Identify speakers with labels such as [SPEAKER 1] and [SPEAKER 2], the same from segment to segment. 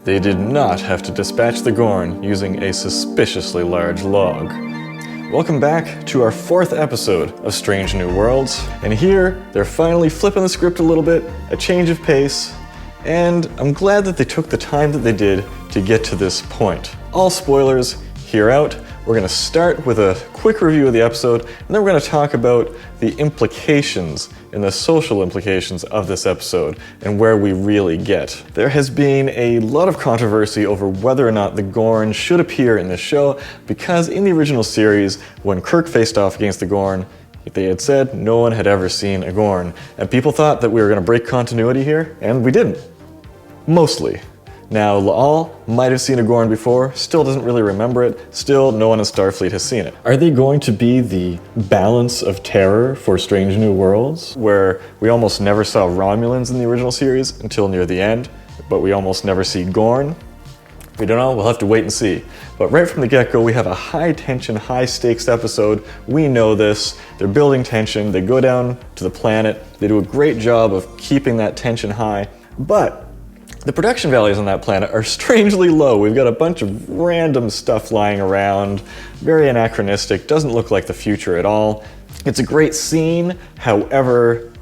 [SPEAKER 1] they did not have to dispatch the Gorn using a suspiciously large log. Welcome back to our 4th episode of Strange New Worlds, and here they're finally flipping the script a little bit, a change of pace, and I'm glad that they took the time that they did to get to this point. All spoilers here out. We're going to start with a quick review of the episode, and then we're going to talk about the implications and the social implications of this episode and where we really get. There has been a lot of controversy over whether or not the Gorn should appear in this show, because in the original series, when Kirk faced off against the Gorn, they had said no one had ever seen a Gorn, and people thought that we were going to break continuity here, and we didn't. Mostly. Now, La'al might have seen a Gorn before, still doesn't really remember it, still no one in Starfleet has seen it. Are they going to be the balance of terror for Strange New Worlds, where we almost never saw Romulans in the original series until near the end, but we almost never see Gorn? We don't know, we'll have to wait and see. But right from the get-go, we have a high-tension, high-stakes episode. We know this. They're building tension, they go down to the planet, they do a great job of keeping that tension high, but the production values on that planet are strangely low. We've got a bunch of random stuff lying around, very anachronistic, doesn't look like the future at all. It's a great scene, however,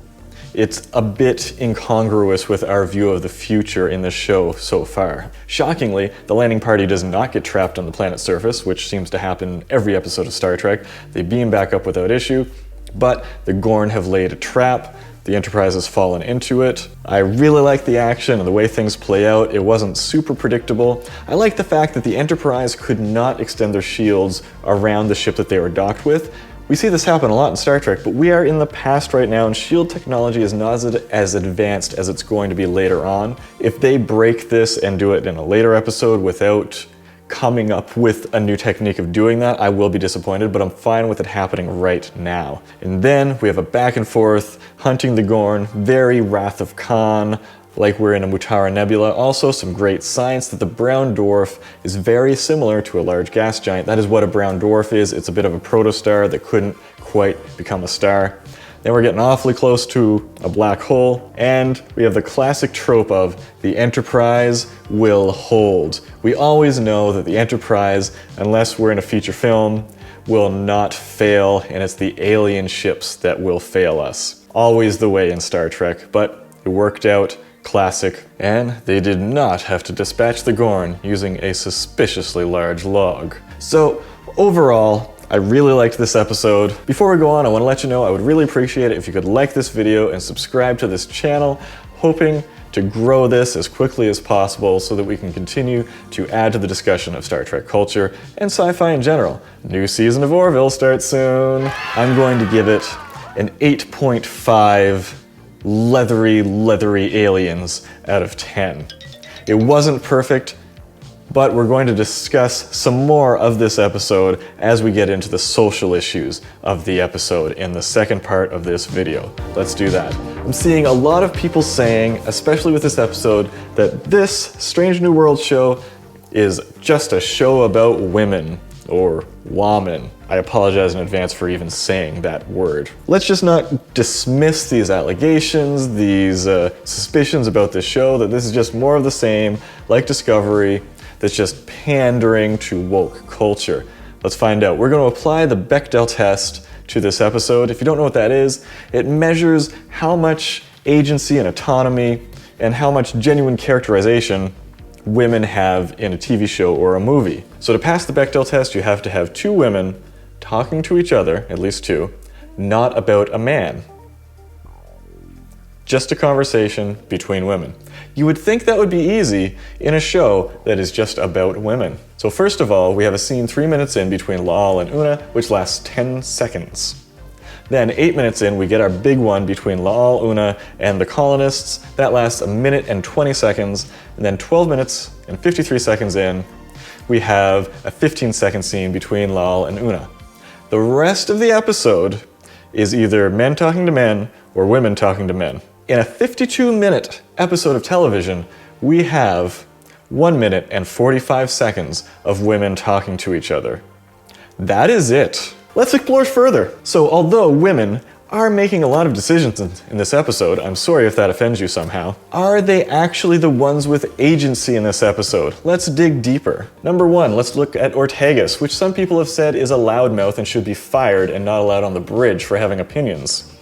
[SPEAKER 1] it's a bit incongruous with our view of the future in the show so far. Shockingly, the landing party does not get trapped on the planet's surface, which seems to happen every episode of Star Trek. They beam back up without issue, but the Gorn have laid a trap. The Enterprise has fallen into it. I really like the action and the way things play out. It wasn't super predictable. I like the fact that the Enterprise could not extend their shields around the ship that they were docked with. We see this happen a lot in Star Trek, but we are in the past right now, and shield technology is not as advanced as it's going to be later on. If they break this and do it in a later episode without coming up with a new technique of doing that, I will be disappointed, but I'm fine with it happening right now. And then we have a back and forth, hunting the Gorn, very Wrath of Khan, like we're in a Mutara Nebula. Also some great science that the brown dwarf is very similar to a large gas giant. That is what a brown dwarf is. It's a bit of a protostar that couldn't quite become a star. Then we're getting awfully close to a black hole, and we have the classic trope of the Enterprise will hold. We always know that the Enterprise, unless we're in a feature film, will not fail, and it's the alien ships that will fail us. Always the way in Star Trek, but it worked out. Classic. And they did not have to dispatch the Gorn using a suspiciously large log. So, overall, I really liked this episode. Before we go on, I want to let you know I would really appreciate it if you could like this video and subscribe to this channel, hoping to grow this as quickly as possible so that we can continue to add to the discussion of Star Trek culture and sci-fi in general. New season of Orville starts soon. I'm going to give it an 8.5 leathery aliens out of 10. It wasn't perfect, but we're going to discuss some more of this episode as we get into the social issues of the episode in the second part of this video. Let's do that. I'm seeing a lot of people saying, especially with this episode, that this Strange New Worlds show is just a show about women, or woman. I apologize in advance for even saying that word. Let's just not dismiss these allegations, these suspicions about this show, that this is just more of the same, like Discovery, that's just pandering to woke culture. Let's find out. We're going to apply the Bechdel test to this episode. If you don't know what that is, it measures how much agency and autonomy and how much genuine characterization women have in a TV show or a movie. So to pass the Bechdel test, you have to have two women talking to each other, at least two, not about a man. Just a conversation between women. You would think that would be easy in a show that is just about women. So first of all, we have a scene 3 minutes in between La'al and Una, which lasts 10 seconds. Then 8 minutes in, we get our big one between La'al, Una, and the colonists. That lasts 1 minute and 20 seconds. And then 12 minutes and 53 seconds in, we have a 15-second scene between La'al and Una. The rest of the episode is either men talking to men or women talking to men. In a 52-minute episode of television, we have 1 minute and 45 seconds of women talking to each other. That is it. Let's explore further. So although women are making a lot of decisions in this episode. I'm sorry if that offends you somehow. Are they actually the ones with agency in this episode? Let's dig deeper. Number one, let's look at Ortegas, which some people have said is a loudmouth and should be fired and not allowed on the bridge for having opinions.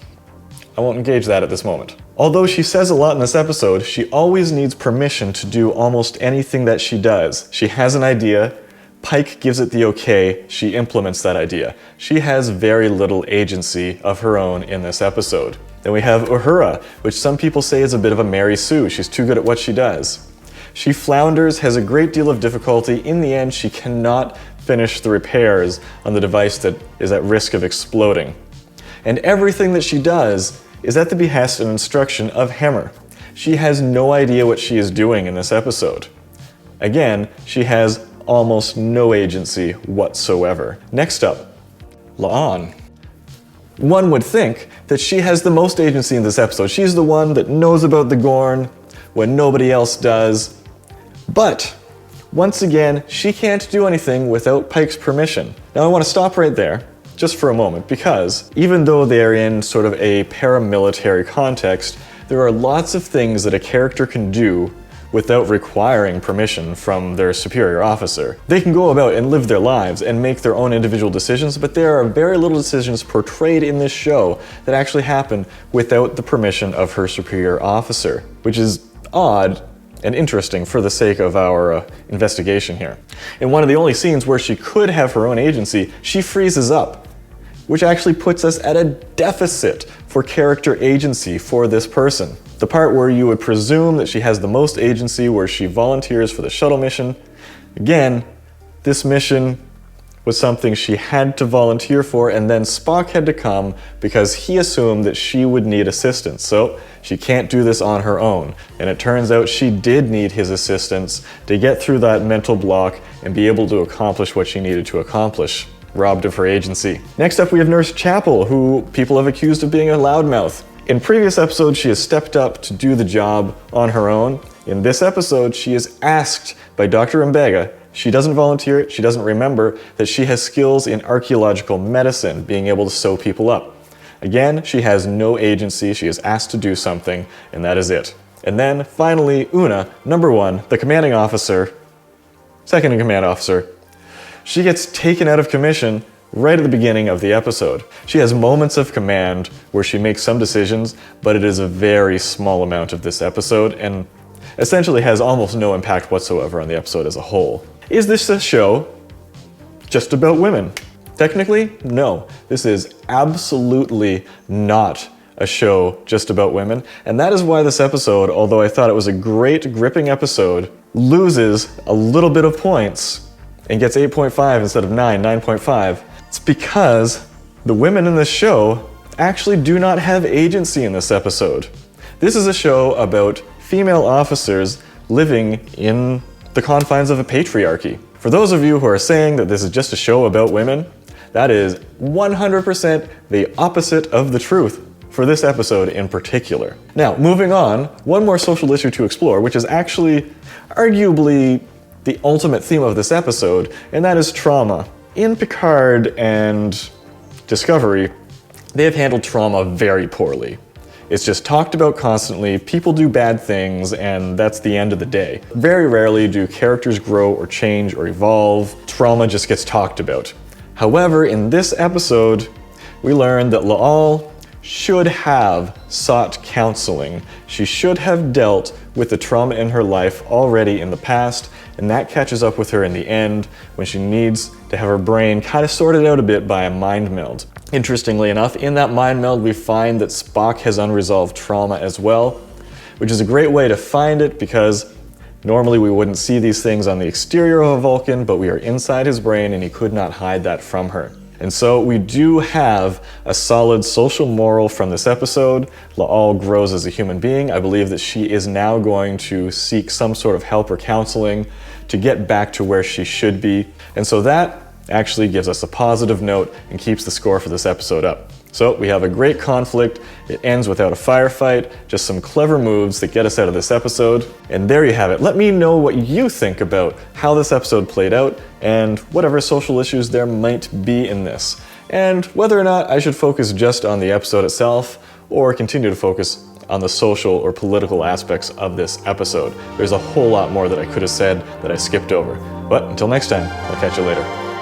[SPEAKER 1] I won't engage that at this moment. Although she says a lot in this episode, she always needs permission to do almost anything that she does. She has an idea, Pike gives it the okay, she implements that idea. She has very little agency of her own in this episode. Then we have Uhura, which some people say is a bit of a Mary Sue. She's too good at what she does. She flounders, has a great deal of difficulty. In the end, she cannot finish the repairs on the device that is at risk of exploding. And everything that she does is at the behest and instruction of Hemmer. She has no idea what she is doing in this episode. Again, she has almost no agency whatsoever. Next up, La'an. One would think that she has the most agency in this episode. She's the one that knows about the Gorn when nobody else does. But, once again, she can't do anything without Pike's permission. Now I want to stop right there, just for a moment, because even though they're in sort of a paramilitary context, there are lots of things that a character can do without requiring permission from their superior officer. They can go about and live their lives and make their own individual decisions, but there are very little decisions portrayed in this show that actually happen without the permission of her superior officer, which is odd and interesting for the sake of our investigation here. In one of the only scenes where she could have her own agency, she freezes up, which actually puts us at a deficit for character agency for this person. The part where you would presume that she has the most agency, where she volunteers for the shuttle mission. Again, this mission was something she had to volunteer for, and then Spock had to come because he assumed that she would need assistance. So she can't do this on her own. And it turns out she did need his assistance to get through that mental block and be able to accomplish what she needed to accomplish, robbed of her agency. Next up, we have Nurse Chapel, who people have accused of being a loudmouth. In previous episodes, she has stepped up to do the job on her own. In this episode, she is asked by Dr. Mbega. She doesn't volunteer it, she doesn't remember that she has skills in archaeological medicine, being able to sew people up. Again, she has no agency, she is asked to do something, and that is it. And then, finally, Una, number one, the commanding officer, second in command officer. She gets taken out of commission right at the beginning of the episode. She has moments of command where she makes some decisions, but it is a very small amount of this episode, and essentially has almost no impact whatsoever on the episode as a whole. Is this a show just about women? Technically, no. This is absolutely not a show just about women, and that is why this episode, although I thought it was a great, gripping episode, loses a little bit of points and gets 8.5 instead of 9.5. It's because the women in this show actually do not have agency in this episode. This is a show about female officers living in the confines of a patriarchy. For those of you who are saying that this is just a show about women, that is 100% the opposite of the truth for this episode in particular. Now, moving on, one more social issue to explore, which is actually arguably the ultimate theme of this episode, and that is trauma. In Picard and Discovery, they have handled trauma very poorly. It's just talked about constantly, people do bad things, and that's the end of the day. Very rarely do characters grow or change or evolve. Trauma just gets talked about. However, in this episode, we learn that La'al should have sought counseling. She should have dealt with the trauma in her life already in the past, and that catches up with her in the end when she needs to have her brain kind of sorted out a bit by a mind meld. Interestingly enough, in that mind meld we find that Spock has unresolved trauma as well, which is a great way to find it because normally we wouldn't see these things on the exterior of a Vulcan, but we are inside his brain and he could not hide that from her. And so we do have a solid social moral from this episode. La'al grows as a human being. I believe that she is now going to seek some sort of help or counseling to get back to where she should be. And so that actually gives us a positive note and keeps the score for this episode up. So we have a great conflict. It ends without a firefight, just some clever moves that get us out of this episode. And there you have it. Let me know what you think about how this episode played out and whatever social issues there might be in this. and whether or not I should focus just on the episode itself or continue to focus on the social or political aspects of this episode. There's a whole lot more that I could have said that I skipped over. But until next time, I'll catch you later.